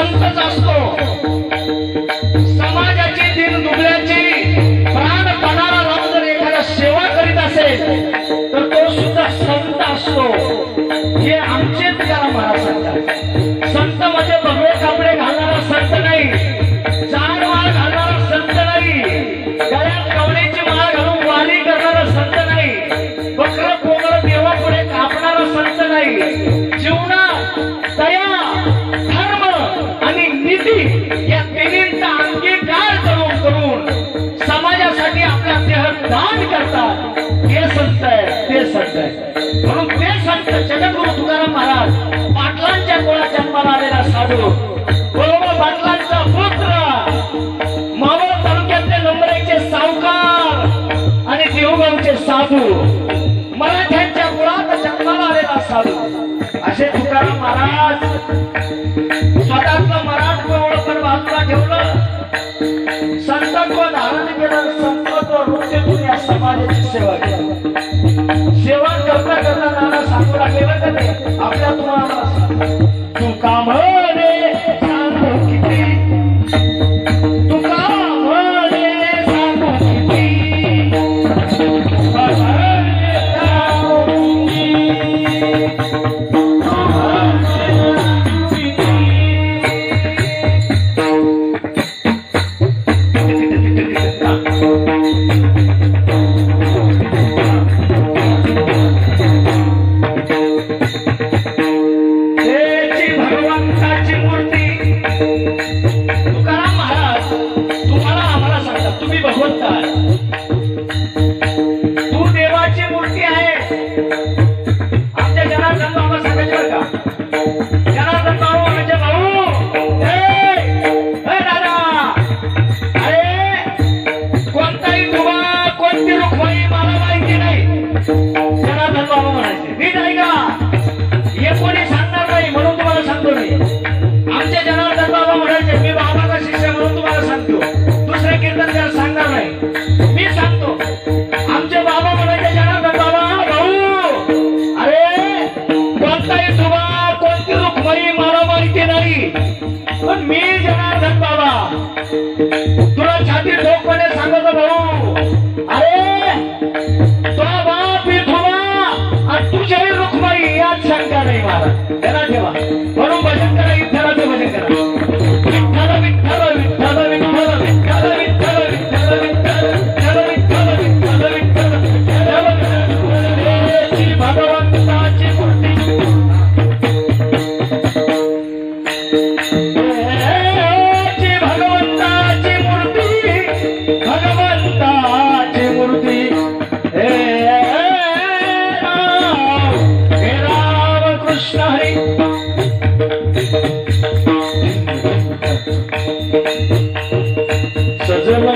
संतच असतो। समाजाची दिन दुबळ्याची प्राणपणाला लावून जर एखादा सेवा करीत असेल तर तो सुद्धा संत असतो। हे आमचे तुकाराम महाराज सांगतात। संत म्हणजे भगवे कपडे घालणारा संत नाही, जाड माळ घालणारा संत नाही, गळ्यात कवडीची माळ घालून वारी करणारा संत नाही, बकर कोंबड देवापुढे कापणारा संत नाही। जीवनात दया, धर्म आणि नीती या तिन्हींचा अंगीकार करून समाजासाठी आपला देह दान करतात, हे संत आहे, ते संत आहे। म्हणून ते संत जगद्गुरु तुकाराम महाराज पाटलांच्या कुळात जन्माला आलेला साधू, बरोबर पाटलांचा पुत्र, मावळ तालुक्यातले नंबर 1 चे सावकार आणि देवगावचे साधू, मराठ्यांच्या कुळात जन्माला आलेला साधू असे तुकाराम महाराज स्वतःचं मराठा ओळखून बाजूला ठेवलं, संतत्व धारण केलं, संतत्व रूप या समाजाची सेवा केली। सेवा करता करता नाना सांगू लागलेलं का नाही आपल्या तुम्हाला तू काम रे सांगू किती, तू काम रे सांगू किती, तुला छाती ठोकपणे सांगतो भाऊ, अरे तो बाप विठोबा आणि तुझ्याही रुक्माई यात शंका नाही मला, त्याला ठेवा। म्हणून भजन करा, विठ्ठलाचे भजन करा, विठ्ठल विठ्ठल विठ्ठल विठ्ठल विठ्ठल विठ्ठल विठ्ठल विठ्ठल विठ्ठल विठ्ठल विठ्ठल विठ्ठल भगवंताची मूर्ती, सजन